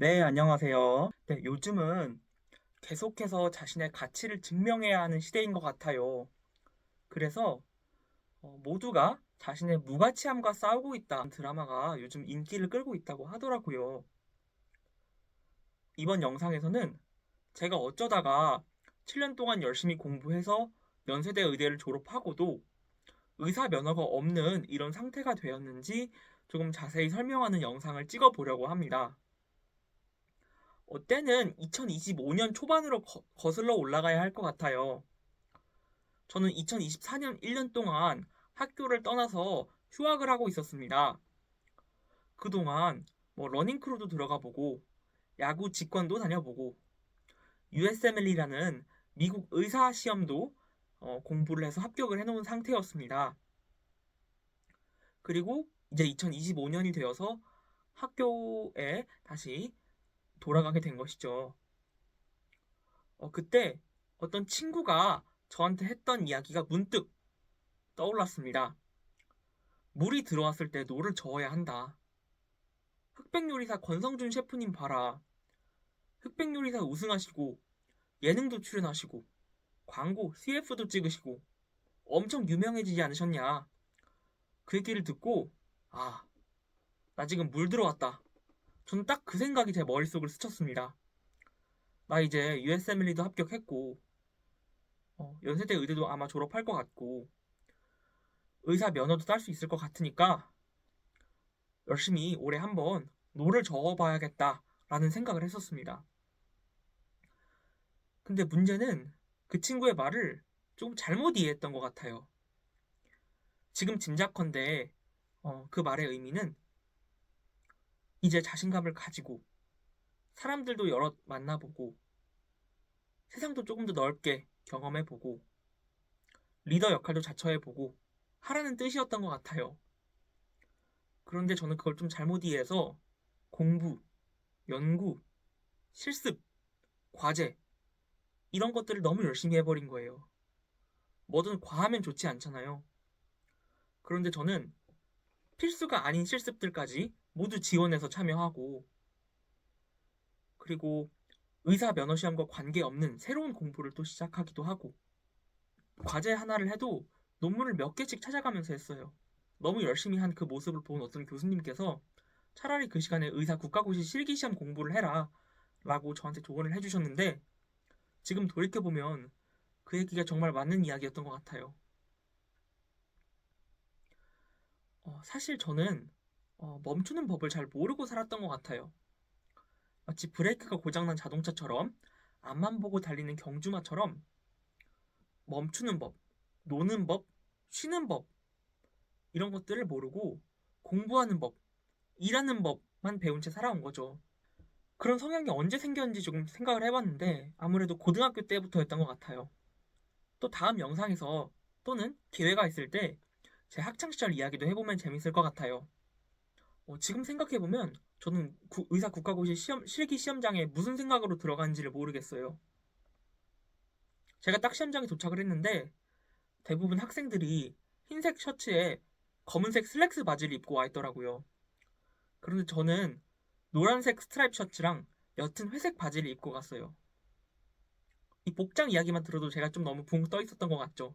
네, 안녕하세요. 네, 요즘은 계속해서 자신의 가치를 증명해야 하는 시대인 것 같아요. 그래서 모두가 자신의 무가치함과 싸우고 있다는 드라마가 요즘 인기를 끌고 있다고 하더라고요. 이번 영상에서는 제가 어쩌다가 7년 동안 열심히 공부해서 연세대 의대를 졸업하고도 의사 면허가 없는 이런 상태가 되었는지 조금 자세히 설명하는 영상을 찍어 보려고 합니다. 때는 2025년 초반으로 거슬러 올라가야 할 것 같아요. 저는 2024년 1년 동안 학교를 떠나서 휴학을 하고 있었습니다. 그동안 러닝크루도 들어가 보고 야구 직관도 다녀보고 USMLE라는 미국 의사 시험도 공부를 해서 합격을 해놓은 상태였습니다. 그리고 이제 2025년이 되어서 학교에 다시 돌아가게 된 것이죠. 그때 어떤 친구가 저한테 했던 이야기가 문득 떠올랐습니다. 물이 들어왔을 때 노를 저어야 한다. 흑백요리사 권성준 셰프님 봐라. 흑백요리사 우승하시고 예능도 출연하시고 광고 CF도 찍으시고 엄청 유명해지지 않으셨냐. 그 얘기를 듣고 아, 나 지금 물 들어왔다. 저는 딱 그 생각이 제 머릿속을 스쳤습니다. 나 이제 USMLE도 합격했고 연세대 의대도 아마 졸업할 것 같고 의사 면허도 딸 수 있을 것 같으니까 열심히 올해 한번 노를 저어봐야겠다라는 생각을 했었습니다. 근데 문제는 그 친구의 말을 좀 잘못 이해했던 것 같아요. 지금 짐작컨대 그 말의 의미는 이제 자신감을 가지고 사람들도 여럿 만나보고 세상도 조금 더 넓게 경험해보고 리더 역할도 자처해보고 하라는 뜻이었던 것 같아요. 그런데 저는 그걸 좀 잘못 이해해서 공부, 연구, 실습, 과제 이런 것들을 너무 열심히 해버린 거예요. 뭐든 과하면 좋지 않잖아요. 그런데 저는 필수가 아닌 실습들까지 모두 지원해서 참여하고 그리고 의사 면허 시험과 관계없는 새로운 공부를 또 시작하기도 하고 과제 하나를 해도 논문을 몇 개씩 찾아가면서 했어요. 너무 열심히 한 그 모습을 본 어떤 교수님께서 차라리 그 시간에 의사 국가고시 실기시험 공부를 해라 라고 저한테 조언을 해주셨는데 지금 돌이켜보면 그 얘기가 정말 맞는 이야기였던 것 같아요. 사실 저는 멈추는 법을 잘 모르고 살았던 것 같아요. 마치 브레이크가 고장난 자동차처럼 앞만 보고 달리는 경주마처럼 멈추는 법, 노는 법, 쉬는 법 이런 것들을 모르고 공부하는 법, 일하는 법만 배운 채 살아온 거죠. 그런 성향이 언제 생겼는지 조금 생각을 해봤는데 아무래도 고등학교 때부터였던 것 같아요. 또 다음 영상에서 또는 기회가 있을 때 제 학창시절 이야기도 해보면 재밌을 것 같아요. 지금 생각해보면 저는 의사 국가고시 실기 시험장에 무슨 생각으로 들어간지를 모르겠어요. 제가 딱 시험장에 도착을 했는데 대부분 학생들이 흰색 셔츠에 검은색 슬랙스 바지를 입고 와 있더라고요. 그런데 저는 노란색 스트라이프 셔츠랑 옅은 회색 바지를 입고 갔어요. 이 복장 이야기만 들어도 제가 좀 너무 붕 떠 있었던 것 같죠.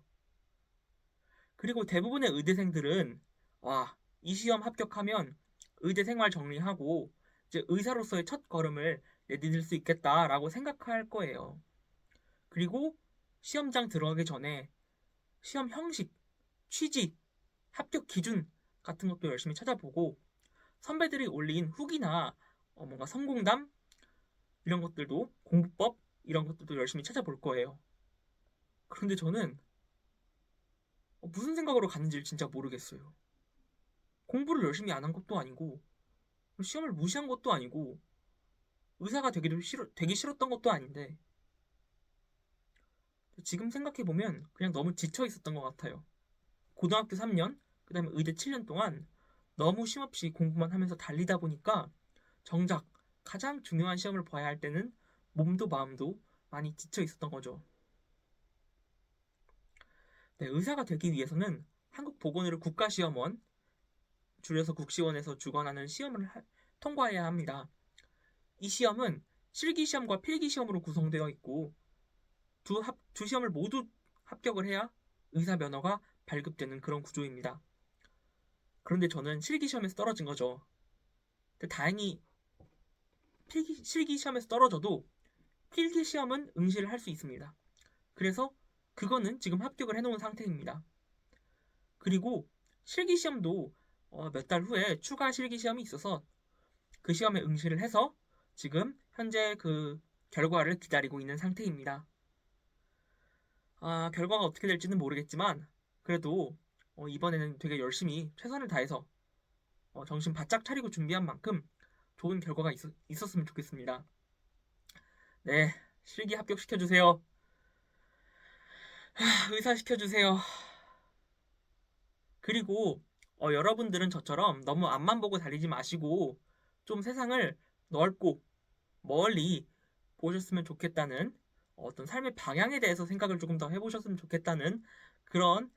그리고 대부분의 의대생들은 와, 이 시험 합격하면 의대 생활 정리하고 이제 의사로서의 첫 걸음을 내디딜 수 있겠다라고 생각할 거예요. 그리고 시험장 들어가기 전에 시험 형식, 취지, 합격 기준 같은 것도 열심히 찾아보고 선배들이 올린 후기나 뭔가 성공담 이런 것들도 공부법 이런 것들도 열심히 찾아볼 거예요. 그런데 저는 무슨 생각으로 갔는지를 진짜 모르겠어요. 공부를 열심히 안 한 것도 아니고 시험을 무시한 것도 아니고 의사가 되기 싫었던 것도 아닌데 지금 생각해보면 그냥 너무 지쳐 있었던 것 같아요. 고등학교 3년, 그 다음에 의대 7년 동안 너무 쉼없이 공부만 하면서 달리다 보니까 정작 가장 중요한 시험을 봐야 할 때는 몸도 마음도 많이 지쳐 있었던 거죠. 네, 의사가 되기 위해서는 한국보건의료 국가시험원, 줄여서 국시원에서 주관하는 시험을 통과해야 합니다. 이 시험은 실기시험과 필기시험으로 구성되어 있고 두 시험을 모두 합격을 해야 의사 면허가 발급되는 그런 구조입니다. 그런데 저는 실기시험에서 떨어진 거죠. 근데 다행히 실기시험에서 떨어져도 필기시험은 응시를 할 수 있습니다. 그래서 그거는 지금 합격을 해놓은 상태입니다. 그리고 실기시험도 몇 달 후에 추가 실기시험이 있어서 그 시험에 응시를 해서 지금 현재 그 결과를 기다리고 있는 상태입니다. 결과가 어떻게 될지는 모르겠지만 그래도 이번에는 되게 열심히 최선을 다해서 정신 바짝 차리고 준비한 만큼 좋은 결과가 있었으면 좋겠습니다. 네, 실기 합격시켜주세요. 의사 시켜주세요. 그리고 여러분들은 저처럼 너무 앞만 보고 달리지 마시고 좀 세상을 넓고 멀리 보셨으면 좋겠다는 어떤 삶의 방향에 대해서 생각을 조금 더 해보셨으면 좋겠다는 그런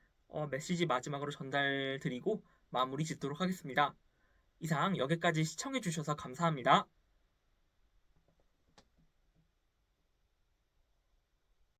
메시지 마지막으로 전달드리고 마무리 짓도록 하겠습니다. 이상 여기까지 시청해주셔서 감사합니다.